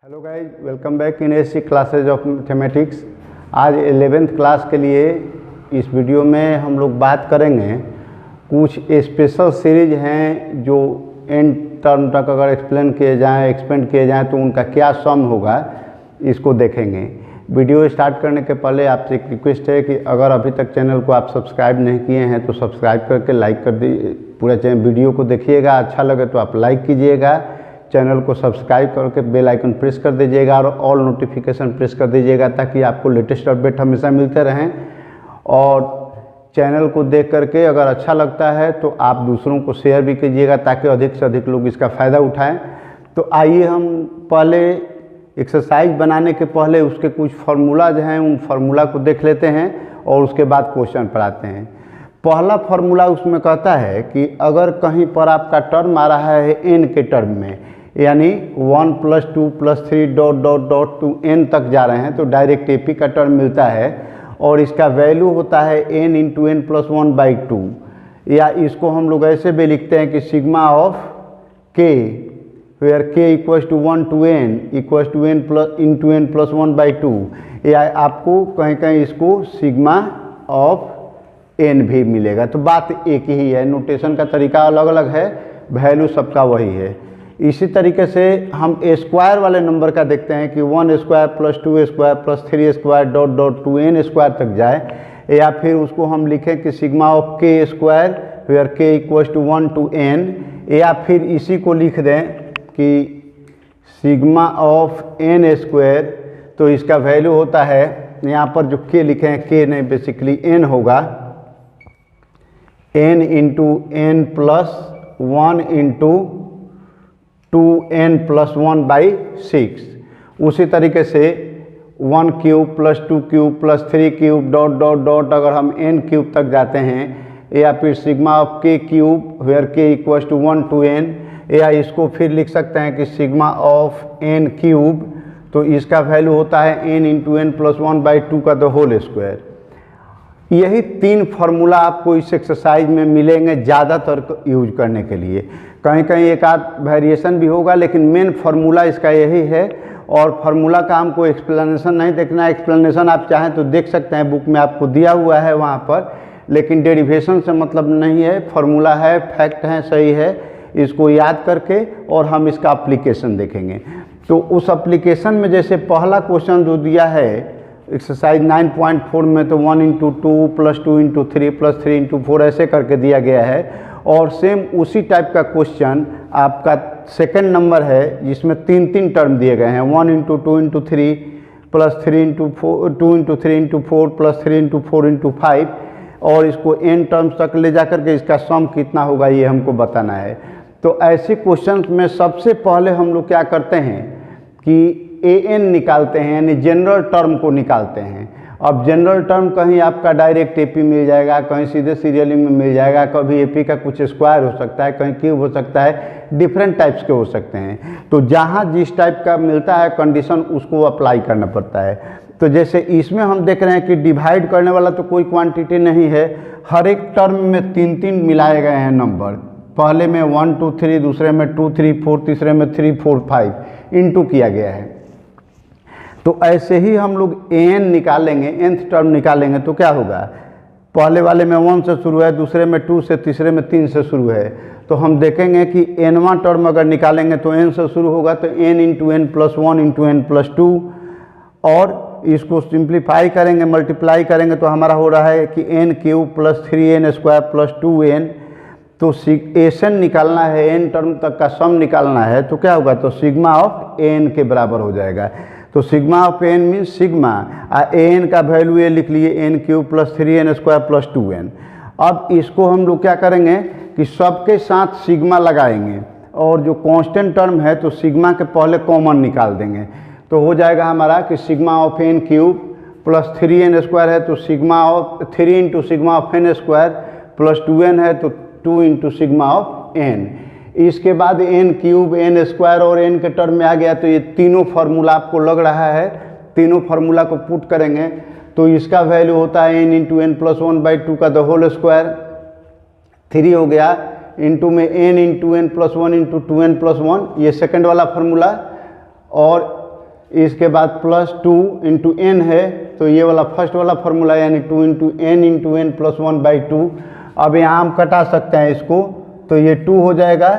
Hello guys, welcome back in SC classes of mathematics. आज 11th class के लिए इस वीडियो में हम लोग बात करेंगे कुछ स्पेशल सीरीज हैं जो एंड टर्म तक अगर एक्सप्लेन किए जाएँ एक्सपेंड किए जाएँ तो उनका क्या सम होगा, इसको देखेंगे। वीडियो स्टार्ट करने के पहले आपसे एक रिक्वेस्ट है कि अगर अभी तक चैनल को आप सब्सक्राइब नहीं किए हैं तो सब्सक्राइब करके लाइक कर दीजिए। पूरा वीडियो को देखिएगा, अच्छा लगे तो आप लाइक कीजिएगा, चैनल को सब्सक्राइब करके बेल आइकन प्रेस कर दीजिएगा और ऑल नोटिफिकेशन प्रेस कर दीजिएगा ताकि आपको लेटेस्ट अपडेट हमेशा मिलते रहें। और चैनल को देख करके अगर अच्छा लगता है तो आप दूसरों को शेयर भी कीजिएगा ताकि अधिक से अधिक लोग इसका फ़ायदा उठाएं। तो आइए हम पहले एक्सरसाइज बनाने के पहले उसके कुछ फार्मूलाज हैं, उन फार्मूला को देख लेते हैं और उसके बाद क्वेश्चन पढ़ाते हैं। पहला फार्मूला उसमें कहता है कि अगर कहीं पर आपका टर्म आ रहा है n के टर्म में, यानी 1 + 2 + 3 ... to n तक जा रहे हैं तो डायरेक्ट एपी का टर्म मिलता है और इसका वैल्यू होता है n × n + 1/2। या इसको हम लोग ऐसे भी लिखते हैं कि sigma of k where k = 1 to n = n × n + 1/2। या आपको कहीं कहीं इसको सिग्मा ऑफ n भी मिलेगा। तो बात एक ही है, नोटेशन का तरीका अलग अलग है, वैल्यू सबका वही है। इसी तरीके से हम स्क्वायर वाले नंबर का देखते हैं कि 1² + 2² + 3² ... to n² तक जाए। या फिर उसको हम लिखें कि sigma of k² where k = 1 to n। या फिर इसी को लिख दें कि सिग्मा ऑफ n²। तो इसका वैल्यू होता है, यहाँ पर जो k लिखे हैं k नहीं बेसिकली n होगा, n × n + 1 × 2n + 1/6। उसी तरीके से 1³ + 2³ + 3³ ... अगर हम n³ तक जाते हैं। या फिर sigma of k³ where k = 1 to n। या इसको फिर लिख सकते हैं कि सिग्मा ऑफ n³। तो इसका वैल्यू होता है n × n + 1/2 का ² यही तीन फार्मूला आपको इस एक्सरसाइज में मिलेंगे ज़्यादातर यूज करने के लिए। कहीं कहीं एक आध वेरिएशन भी होगा लेकिन मेन फार्मूला इसका यही है। और फार्मूला का हमको एक्सप्लेनेशन नहीं देखना है, एक्सप्लेनेशन आप चाहें तो देख सकते हैं, बुक में आपको दिया हुआ है वहाँ पर, लेकिन डेरिवेशन से मतलब नहीं है। फार्मूला है, फैक्ट है, सही है, इसको याद करके और हम इसका एप्लीकेशन देखेंगे। तो उस एप्लीकेशन में जैसे पहला क्वेश्चन जो दिया है एक्सरसाइज 9.4 में, तो 1 × 2 + 2 × 3 + 3 × 4 ऐसे करके दिया गया है। और सेम उसी टाइप का क्वेश्चन आपका सेकंड नंबर है जिसमें तीन तीन टर्म दिए गए हैं, 1 × 2 × 3 + 3 × 4 2 × 3 × 4 + 3 × 4 × 5। और इसको n टर्म्स तक ले जा करके इसका सम कितना होगा ये हमको बताना है। तो ऐसे क्वेश्चन में सबसे पहले हम लोग क्या करते हैं कि an निकालते हैं, यानी जनरल टर्म को निकालते हैं। अब जनरल टर्म कहीं आपका डायरेक्ट एपी मिल जाएगा, कहीं सीधे सीरियली में मिल जाएगा, कभी एपी का कुछ स्क्वायर हो सकता है, कहीं क्यूब हो सकता है, डिफरेंट टाइप्स के हो सकते हैं। तो जहाँ जिस टाइप का मिलता है कंडीशन उसको अप्लाई करना पड़ता है। तो जैसे इसमें हम देख रहे हैं कि डिवाइड करने वाला तो कोई क्वांटिटी नहीं है, हर एक टर्म में तीन तीन मिलाए गए हैं नंबर। पहले में 1 2 3, दूसरे में 2 3 4, तीसरे में 3 4 5 इंटू किया गया है। तो ऐसे ही हम लोग an निकालेंगे, nth टर्म निकालेंगे तो क्या होगा, पहले वाले में 1 से शुरू है, दूसरे में 2 से, तीसरे में 3 से शुरू है। तो हम देखेंगे कि nवां टर्म अगर निकालेंगे तो n से शुरू होगा, तो n × n + 1 × n + 2। और इसको सिंप्लीफाई करेंगे, मल्टीप्लाई करेंगे तो हमारा हो रहा है कि n³ + 3n² + 2n। तो Sn निकालना है, n टर्म तक का सम निकालना है, तो क्या होगा, तो सिग्मा ऑफ n के बराबर हो जाएगा। तो sigma of n means sigma, an का वैल्यू ये लिख लिए n³ + 3n² + 2n। अब इसको हम लोग क्या करेंगे कि सबके साथ सिग्मा लगाएंगे और जो कांस्टेंट टर्म है तो सिग्मा के पहले कॉमन निकाल देंगे। तो हो जाएगा हमारा कि सिग्मा ऑफ n³ + 3n² है तो sigma of 3 × sigma of n² + 2n है तो 2 × सिग्मा ऑफ n। इसके बाद n³ n² और n के टर्म में आ गया तो ये तीनों फार्मूला आपको लग रहा है, तीनों फार्मूला को पुट करेंगे तो इसका वैल्यू होता है n × n + 1/2 का ² 3 हो गया, इंटू में n × n + 1 × 2n + 1, ये सेकंड वाला फार्मूला। और इसके बाद प्लस 2 इंटू एन है, तो ये वाला फर्स्ट वाला फॉर्मूला यानी 2 इंटू एन प्लस 1/2। अब यहाँ हम कटा सकते हैं इसको, तो ये 2 हो जाएगा,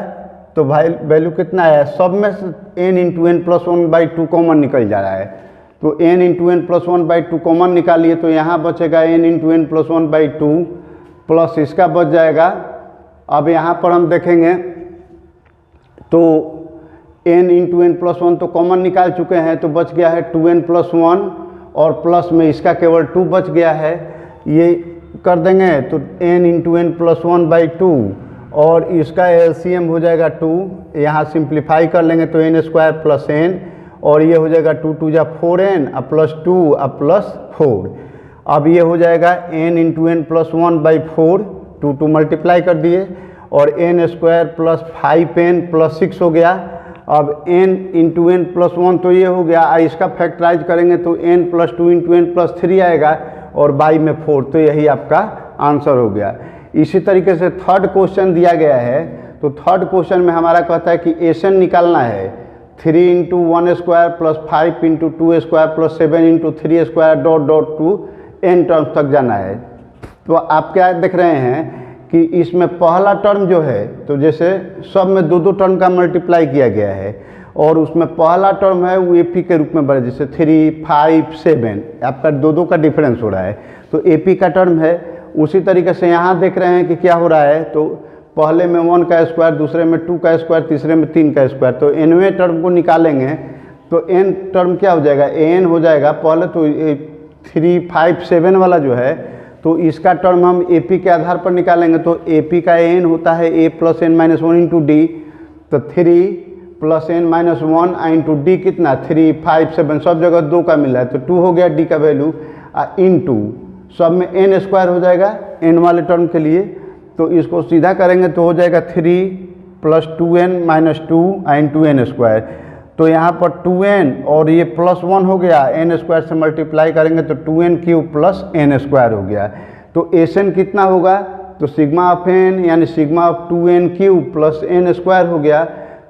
तो भाई वैल्यू कितना है, सब में से n into n plus 1/2 common निकल जा रहा है, तो n into n plus 1/2 common निकालिए, तो यहाँ बचेगा n इंटू एन प्लस 1/2 प्लस इसका बच जाएगा। अब यहाँ पर हम देखेंगे तो n इंटू एन प्लस 1 तो कॉमन निकाल चुके हैं, तो बच गया है 2n प्लस 1 और प्लस में इसका केवल 2 बच गया है, ये कर देंगे तो n इंटू एन प्लस 1/2 और इसका एलसीएम हो जाएगा 2, यहाँ सिंप्लीफाई कर लेंगे तो n स्क्वायर प्लस n और ये हो जाएगा 2 2 जा 4n प्लस 2 प्लस 4। अब ये हो जाएगा n into n plus 1/4, 2 multiply कर दिए और n square plus 5n plus 6 हो गया। अब n इंटू एन प्लस 1 तो ये हो गया, इसका फैक्टराइज करेंगे तो n plus 2 into n plus 3 आएगा और बाई में 4, तो यही आपका आंसर हो गया। इसी तरीके से थर्ड क्वेश्चन दिया गया है, तो थर्ड क्वेश्चन में हमारा कहता है कि एसन निकालना है 3 into 1 square plus 5 into 2 square plus 7 into 3 square dot dot to n terms तक जाना है। तो आप क्या देख रहे हैं कि इसमें पहला टर्म जो है, तो जैसे सब में 2 टर्म का मल्टीप्लाई किया गया है और उसमें पहला टर्म है वो AP के रूप में बढ़े, जैसे 3 5 7 आपका 2 का डिफरेंस हो रहा है, तो AP का टर्म है। उसी तरीके से यहाँ देख रहे हैं कि क्या हो रहा है, तो पहले में 1 का स्क्वायर, दूसरे में 2 का स्क्वायर, तीसरे में 3 का स्क्वायर, तो nवें टर्म को निकालेंगे तो n टर्म क्या हो जाएगा, an हो जाएगा। पहले तो 3 5 7 वाला जो है, तो इसका टर्म हम AP के आधार पर निकालेंगे, तो AP का n होता है a plus n minus 1 into D, तो 3 plus n minus 1 into D कितना 3 5 7 सब जगह 2 का मिल रहा है, तो 2 हो गया d का वैल्यू इंटू सब में n स्क्वायर हो जाएगा n वाले टर्म के लिए, तो इसको सीधा करेंगे तो हो जाएगा 3 plus 2n minus 2 into n square, तो यहाँ पर 2n और ये प्लस 1 हो गया, n स्क्वायर से मल्टीप्लाई करेंगे तो 2n cube plus n square हो गया। तो एसन कितना होगा, तो सिग्मा ऑफ n यानी sigma of 2n cube plus n square हो गया,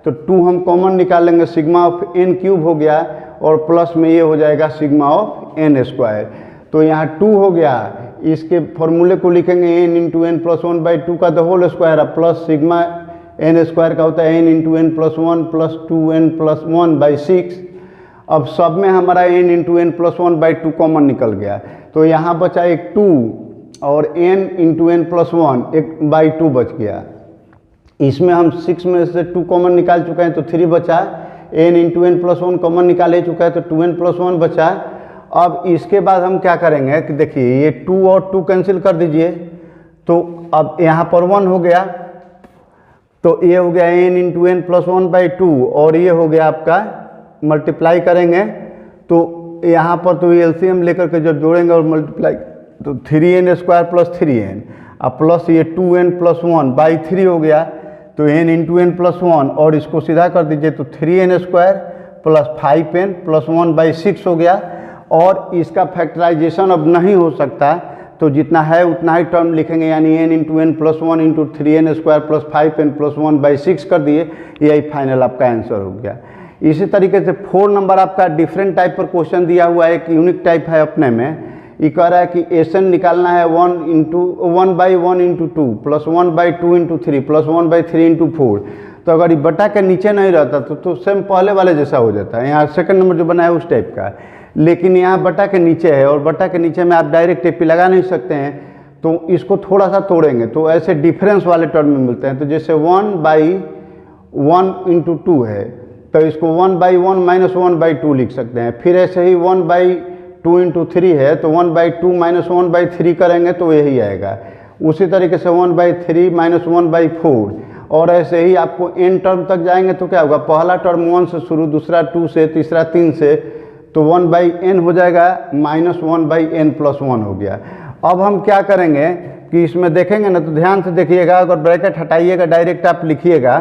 तो 2 हम कॉमन निकाल लेंगे, सिग्मा ऑफ n क्यूब हो गया और प्लस में ये हो जाएगा सिग्मा ऑफ n स्क्वायर, तो यहाँ 2 हो गया। इसके फॉर्मूले को लिखेंगे n इंटू एन प्लस 1/2 का the whole square plus sigma n square का होता है n into n plus 1 plus 2n plus 1/6। अब सब में हमारा n into n plus 1/2 common निकल गया, तो यहाँ बचा एक 2 और n इंटू एन प्लस 1 1/2 बच गया। इसमें हम 6 में से 2 कॉमन निकाल चुके हैं तो 3 बचा, n into n plus 1 common निकाल ही चुका है तो 2n प्लस 1 बचा। अब इसके बाद हम क्या करेंगे कि देखिए ये 2 और 2 कैंसिल कर दीजिए, तो अब यहाँ पर 1 हो गया, तो ये हो गया n इंटू एन प्लस 1/2 और ये हो गया आपका मल्टीप्लाई करेंगे तो यहाँ पर तो एलसीएम लेकर के जब जोड़ेंगे और मल्टीप्लाई तो 3n स्क्वायर प्लस 3n अब प्लस ये 2n प्लस 1/3 हो गया, तो n इंटू एन प्लस 1 और इसको सीधा कर दीजिए तो 3n square plus 5n plus 1/6 हो गया। और इसका फैक्टराइजेशन अब नहीं हो सकता, तो जितना है उतना ही टर्म लिखेंगे, यानी n into n plus 1 into 3n square plus 5n plus 1/6 कर दिए, यही फाइनल आपका आंसर हो गया। इसी तरीके से 4 नंबर आपका डिफरेंट टाइप पर क्वेश्चन दिया हुआ है, एक यूनिक टाइप है अपने में। ये कह रहा है कि एसन निकालना है 1/1 into 2 plus 1/2 into 3 plus 1/3 into 4, तो अगर ये बटा के नीचे नहीं रहता तो सेम पहले वाले जैसा हो जाता है, यहाँ सेकंड नंबर जो बना है उस टाइप का, लेकिन यहाँ बटा के नीचे है और बटा के नीचे में आप डायरेक्ट एपी लगा नहीं सकते हैं, तो इसको थोड़ा सा तोड़ेंगे तो ऐसे डिफरेंस वाले टर्म में मिलते हैं। तो जैसे 1/1 इंटू 2 है तो इसको 1/1 माइनस 1/2 लिख सकते हैं। फिर ऐसे ही 1/2 इंटू 3 है तो 1/2 माइनस 1/3 करेंगे तो यही आएगा। उसी तरीके से 1/3 माइनस 1/4 और ऐसे ही आपको n टर्म तक जाएंगे तो क्या होगा, पहला टर्म 1 से शुरू, दूसरा 2 से, तीसरा 3 से, तो 1/n हो जाएगा माइनस 1/n प्लस 1 हो गया। अब हम क्या करेंगे कि इसमें देखेंगे ना, तो ध्यान से देखिएगा, अगर ब्रैकेट हटाइएगा डायरेक्ट आप लिखिएगा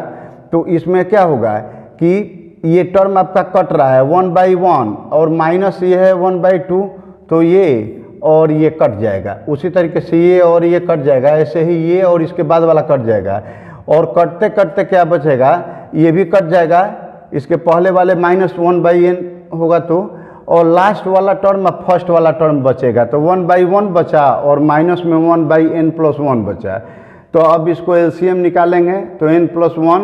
तो इसमें क्या होगा कि ये टर्म आपका कट रहा है 1/1 और माइनस ये है 1/2, तो ये और ये कट जाएगा। उसी तरीके से ये और ये कट जाएगा, ऐसे ही ये और इसके बाद वाला कट जाएगा, और कटते कटते क्या बचेगा, ये भी कट जाएगा, इसके पहले वाले -1/n होगा तो, और लास्ट वाला टर्म और फर्स्ट वाला टर्म बचेगा, तो 1/1 बचा और माइनस में 1/n+1 बचा। तो अब इसको एलसीएम निकालेंगे तो n+1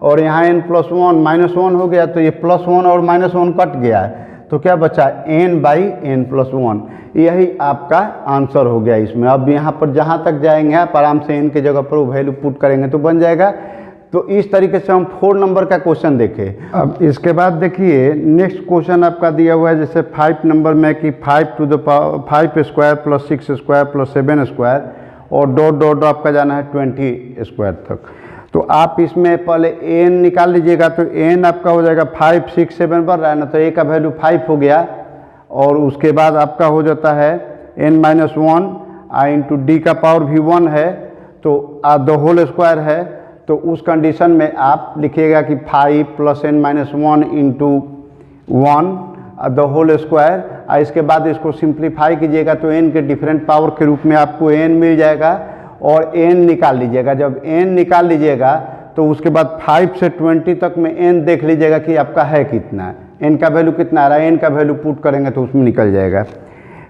और यहाँ n+1 -1 हो गया, तो ये +1 और -1 कट गया, तो क्या बचा n/n+1। यही आपका आंसर हो गया इसमें। अब यहाँ पर जहाँ तक जाएंगे आप आराम से n के जगह पर वो वैल्यू पुट करेंगे तो बन जाएगा। तो इस तरीके से हम 4 नंबर का क्वेश्चन देखें। अब इसके बाद देखिए नेक्स्ट क्वेश्चन आपका दिया हुआ है जैसे 5 नंबर में कि 5 to the power 5 square plus 6 square plus 7 square और डॉट डॉट आपका जाना है 20 स्क्वायर तक। तो आप इसमें पहले n निकाल लीजिएगा, तो n आपका हो जाएगा 5 6 7 बढ़ रहा है ना, तो a का वैल्यू 5 हो गया, और उसके बाद आपका हो जाता है n-1 इंटू डी का पावर भी 1 है, तो द होल स्क्वायर है। तो उस कंडीशन में आप लिखिएगा कि 5 + n-1 into 1 the whole square, और इसके बाद इसको सिंप्लीफाई कीजिएगा तो n के डिफरेंट पावर के रूप में आपको n मिल जाएगा, और n निकाल लीजिएगा। जब n निकाल लीजिएगा तो उसके बाद 5 से 20 तक में n देख लीजिएगा कि आपका है कितना, n का वैल्यू कितना आ रहा है, n का वैल्यू पुट करेंगे तो उसमें निकल जाएगा।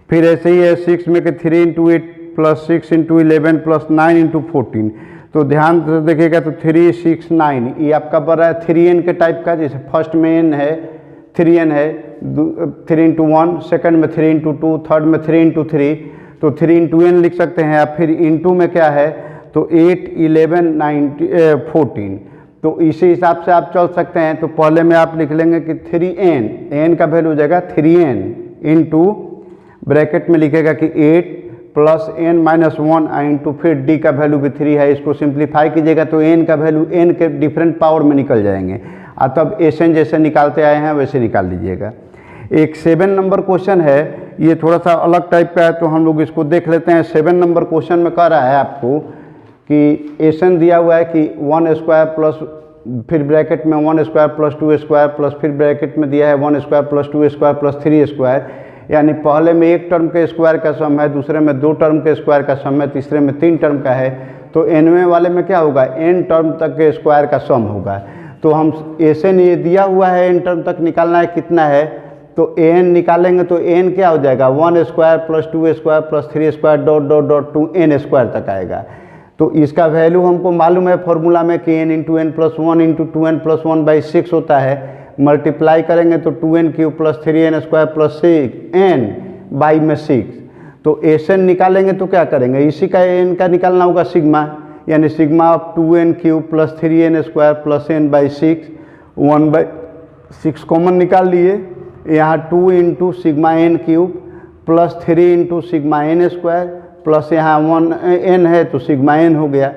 फिर ऐसे ही है 6 में कि 3 × 8 + 6 × 11 + 9 × 14। तो ध्यान से देखिएगा तो 3 6 9 ये आपका बन रहा है 3n के टाइप का, जैसे फर्स्ट में n है 3n है, 3 × 1, सेकंड में 3 × 2, थर्ड में 3 × 3, तो 3 × n लिख सकते हैं आप। फिर इंटू में क्या है तो 8 11 9 14, तो इसी हिसाब से आप चल सकते हैं। तो पहले में आप लिख लेंगे कि 3n, n का वैल्यू हो जाएगा 3n इंटू ब्रैकेट में लिखेगा कि 8 + n-1 इंटू फिर d का वैल्यू भी 3 है, इसको सिंप्लीफाई कीजिएगा तो n का वैल्यू n के डिफरेंट पावर में निकल जाएंगे, और तब एसन जैसे निकालते आए हैं वैसे निकाल लीजिएगा। एक 7 नंबर क्वेश्चन है, ये थोड़ा सा अलग टाइप का है, तो हम लोग इसको देख लेते हैं। 7 नंबर क्वेश्चन में कह रहा है आपको कि एसन दिया हुआ है कि 1 स्क्वायर प्लस फिर ब्रैकेट में 1 स्क्वायर प्लस 2 स्क्वायर प्लस फिर ब्रैकेट में दिया है 1 square plus 2 square plus 3 square, यानी पहले में एक टर्म के स्क्वायर का सम है, दूसरे में 2 टर्म के स्क्वायर का सम है, तीसरे में 3 टर्म का है। तो nवें वाले में क्या होगा, n टर्म तक के स्क्वायर का सम होगा। तो हम एसन ये दिया हुआ है n टर्म तक निकालना है कितना है, तो n निकालेंगे तो n क्या हो जाएगा 1 square plus 2 square plus 3 square dot dot dot to n square तक आएगा। तो इसका वैल्यू हमको मालूम है फॉर्मूला में कि n into n plus 1 into 2n plus 1/6 होता है। मल्टीप्लाई करेंगे तो 2n³ plus 3n square plus 6n/6। तो एसन निकालेंगे तो क्या करेंगे, इसी का n का निकालना होगा सिग्मा, यानी sigma of 2n³ plus 3n square plus n/6, 1/6 common निकाल लिए, यहाँ 2 into sigma n³ plus 3 into sigma n square plus यहाँ 1n है तो सिग्मा n हो गया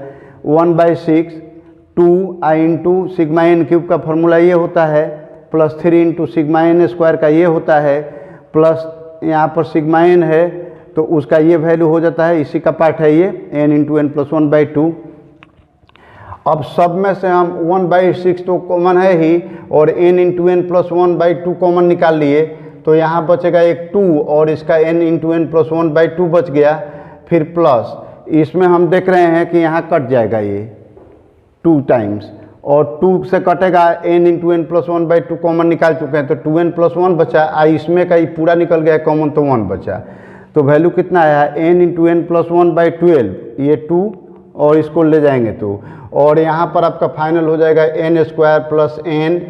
1/6, 2 इंटू सिग्मा n³ का फॉर्मूला ये होता है, plus 3 into sigma n square का ये होता है, प्लस यहाँ पर सिग्मा n है तो उसका ये वैल्यू हो जाता है, इसी का पार्ट है ये n इंटू n प्लस 1/2। अब सब में से हम 1/6 तो कॉमन है ही, और n into n plus 1/2 common निकाल लिए, तो यहाँ बचेगा एक 2 और इसका n इंटू n प्लस 1/2 बच गया। फिर प्लस इसमें हम देख रहे हैं कि यहाँ कट जाएगा ये 2 टाइम्स, और 2 से कटेगा n into n plus 1/2 common निकाल चुके हैं, तो 2n प्लस 1 बचा, इसमें का ये पूरा निकल गया कॉमन तो 1 बचा। तो वैल्यू कितना आया n इंटू n प्लस 1/12, ये 2 और इसको ले जाएंगे तो, और यहाँ पर आपका फाइनल हो जाएगा n स्क्वायर प्लस n,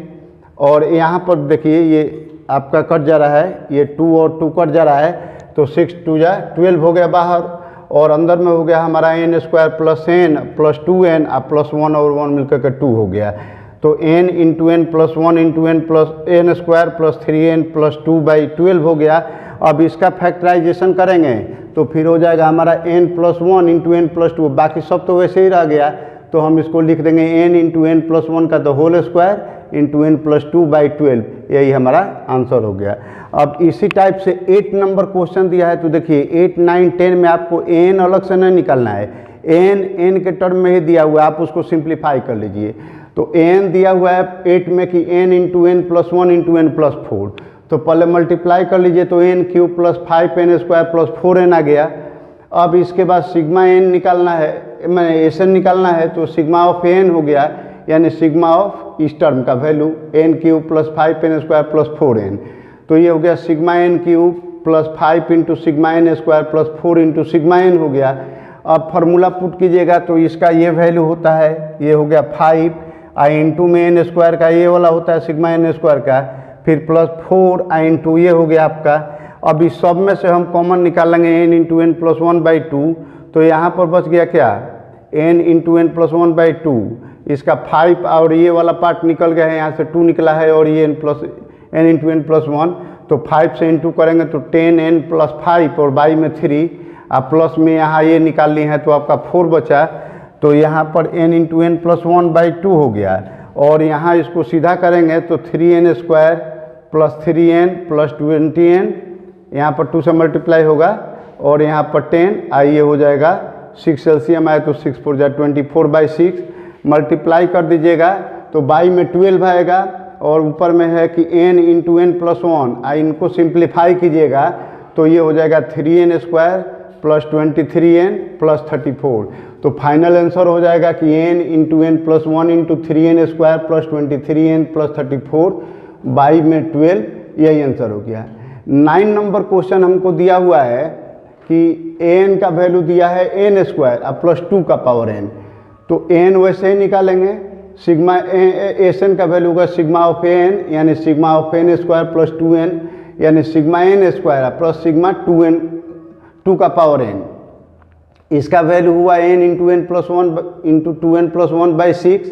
और यहाँ पर देखिए ये आपका कट जा रहा है, ये 2 और 2 कट जा रहा है, तो 6 2 12 हो गया बाहर, और अंदर में हो गया हमारा n square plus n plus 2n और प्लस 1 और 1 मिलकर के 2 हो गया। तो n into n plus 1 into n plus n square plus 3n plus 2/12 हो गया। अब इसका फैक्टराइजेशन करेंगे तो फिर हो जाएगा हमारा n plus 1 into n plus 2, बाकी सब तो वैसे ही रह गया, तो हम इसको लिख देंगे n इंटू n प्लस 1 का the whole square into n plus 2/12, यही हमारा आंसर हो गया। अब इसी टाइप से 8 नंबर क्वेश्चन दिया है, तो देखिए 8 9 10 में आपको n अलग से नहीं निकालना है, n के टर्म में ही दिया हुआ है, आप उसको सिंप्लीफाई कर लीजिए। तो n दिया हुआ है 8 में कि n into n plus 1 into n plus 4, तो पहले मल्टीप्लाई कर लीजिए तो n³ plus 5n square plus 4n आ गया। अब इसके बाद सिग्मा n निकालना है, मैंने एसन निकालना है, तो सिग्मा ऑफ n हो गया, यानी सिग्मा ऑफ इस टर्म का value n³ plus 5n square plus 4n। तो ये हो गया sigma n cube plus 5 into sigma n square plus 4 into sigma n हो गया। अब फार्मूला पुट कीजिएगा तो इसका ये वैल्यू होता है, ये हो गया 5 आई इंटू में एन स्क्वायर का ये वाला होता है सिग्मा एन स्क्वायर का, फिर प्लस 4 आई इंटू ये हो गया आपका। अब इस सब में से हम कॉमन निकालेंगे एन इंटू एन प्लस 1/2, तो यहाँ पर बच गया क्या एन इंटू एन प्लस 1/2, इसका 5 और ये वाला पार्ट निकल गया है, यहाँ से 2 निकला है और ये एन इंटू एन प्लस 1, तो 5 से इंटू करेंगे तो 10n प्लस 5 और बाई में 3, आप प्लस में यहाँ ये निकाल ली है तो आपका 4 बचा, तो यहाँ पर n इंटू एन प्लस 1/2 हो गया। और यहाँ इसको सीधा करेंगे तो 3n square plus 3n plus 20n, यहाँ पर 2 से मल्टीप्लाई होगा और यहाँ पर 10 आइए हो जाएगा 6 एलसीएम आए तो 6 4 जा 24/6, मल्टीप्लाई कर दीजिएगा तो बाई में 12 आएगा और ऊपर में है कि n इंटू एन प्लस 1, इनको सिंप्लीफाई कीजिएगा तो ये हो जाएगा 3n square plus 23n plus 34, तो फाइनल आंसर हो जाएगा कि n into n plus 1 into 3n square plus 23n plus 34 by में 12, यही आंसर हो गया। 9 नंबर क्वेश्चन हमको दिया हुआ है कि n का वैल्यू दिया है n स्क्वायर अब प्लस 2 का पावर n, तो n वैसे ही निकालेंगे, सिग्मा एस एन का वैल्यू होगा सिग्मा ऑफ एन यानी sigma of n square plus 2n यानी sigma n square plus sigma 2 का पावर n, इसका वैल्यू हुआ n into n plus 1 into 2n plus 1/6।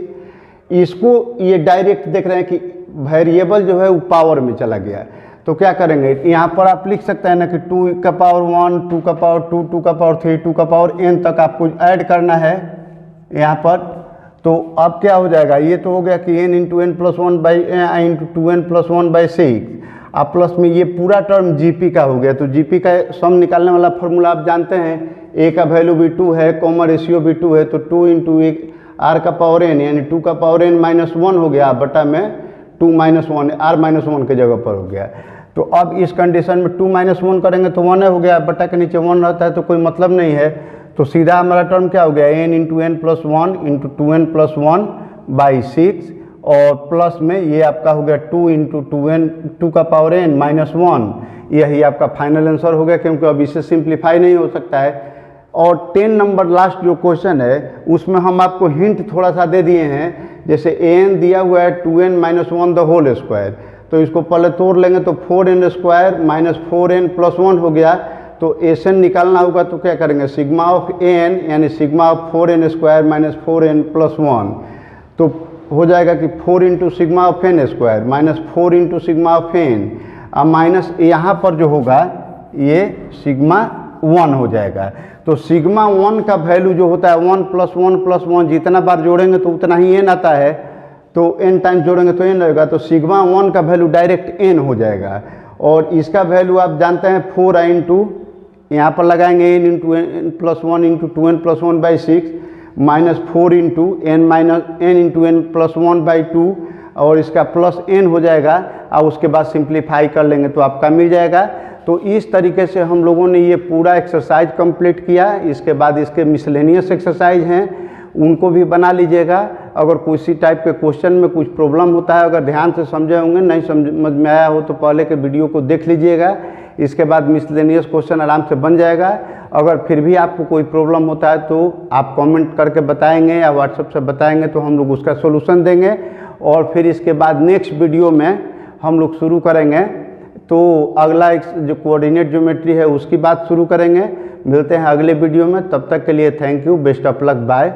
इसको ये डायरेक्ट देख रहे हैं कि वेरिएबल जो है वो पावर में चला गया है, तो क्या करेंगे यहाँ पर आप लिख सकते हैं ना कि 2 का पावर 1, 2 का पावर 2, 2 का पावर 3, 2 का पावर n तक आपको ऐड करना है यहाँ पर। तो अब क्या हो जाएगा, ये तो हो गया कि n into n plus 1 into 2n plus 1/6, अब प्लस में ये पूरा टर्म जीपी का हो गया, तो जीपी का सम निकालने वाला फॉर्मूला आप जानते हैं, a का वैल्यू भी 2 है, कॉमन रेशियो भी 2 है, तो 2 इंटू r का पावर n यानी 2 का पावर n माइनस 1 हो गया बटा में 2 माइनस 1 r माइनस 1 के जगह पर हो गया। तो अब इस कंडीशन में 2 माइनस 1 करेंगे तो 1 हो गया, बटा के नीचे 1 रहता है तो कोई मतलब नहीं है, तो सीधा हमारा टर्म क्या हो गया n into n plus 1 into 2n plus 1/6 और प्लस में ये आपका हो गया 2 इंटू 2 का पावर n माइनस 1, यही आपका फाइनल आंसर हो गया क्योंकि अब इसे सिंप्लीफाई नहीं हो सकता है। और 10 नंबर लास्ट जो क्वेश्चन है उसमें हम आपको हिंट थोड़ा सा दे दिए हैं, जैसे an दिया हुआ है 2n minus 1 the whole square, तो इसको पहले तोड़ लेंगे तो 4n square minus 4n plus 1 हो गया, तो एस एन निकालना होगा तो क्या करेंगे सिग्मा ऑफ एन यानी sigma of 4n square minus 4n plus 1, तो हो जाएगा कि 4 into sigma of n square minus 4 into sigma of n, अब माइनस यहाँ पर जो होगा ये सिग्मा 1 हो जाएगा, तो सिग्मा 1 का वैल्यू जो होता है 1 प्लस 1 जितना बार जोड़ेंगे तो उतना ही n आता है, तो n टाइम्स जोड़ेंगे तो n रहेगा, तो सिग्मा 1 का वैल्यू डायरेक्ट n हो जाएगा। और इसका वैल्यू आप जानते हैं 4 इंटू यहाँ पर लगाएंगे n into n plus 1 into 2n plus 1/6 minus 4 into n into n plus 1/2 और इसका प्लस n हो जाएगा, और उसके बाद सिंप्लीफाई कर लेंगे तो आपका मिल जाएगा। तो इस तरीके से हम लोगों ने ये पूरा एक्सरसाइज कंप्लीट किया। इसके बाद इसके मिसलेनियस एक्सरसाइज हैं उनको भी बना लीजिएगा। अगर किसी टाइप के क्वेश्चन में कुछ प्रॉब्लम होता है, अगर ध्यान से समझे होंगे, नहीं समझ में आया हो तो पहले के वीडियो को देख लीजिएगा, इसके बाद मिसलेनियस क्वेश्चन आराम से बन जाएगा। अगर फिर भी आपको कोई प्रॉब्लम होता है तो आप कमेंट करके बताएंगे या व्हाट्सएप से बताएंगे तो हम लोग उसका सोल्यूशन देंगे। और फिर इसके बाद नेक्स्ट वीडियो में हम लोग शुरू करेंगे, तो अगला जो कोऑर्डिनेट ज्योमेट्री है उसकी बात शुरू करेंगे। मिलते हैं अगले वीडियो में, तब तक के लिए thank you, best of luck, bye.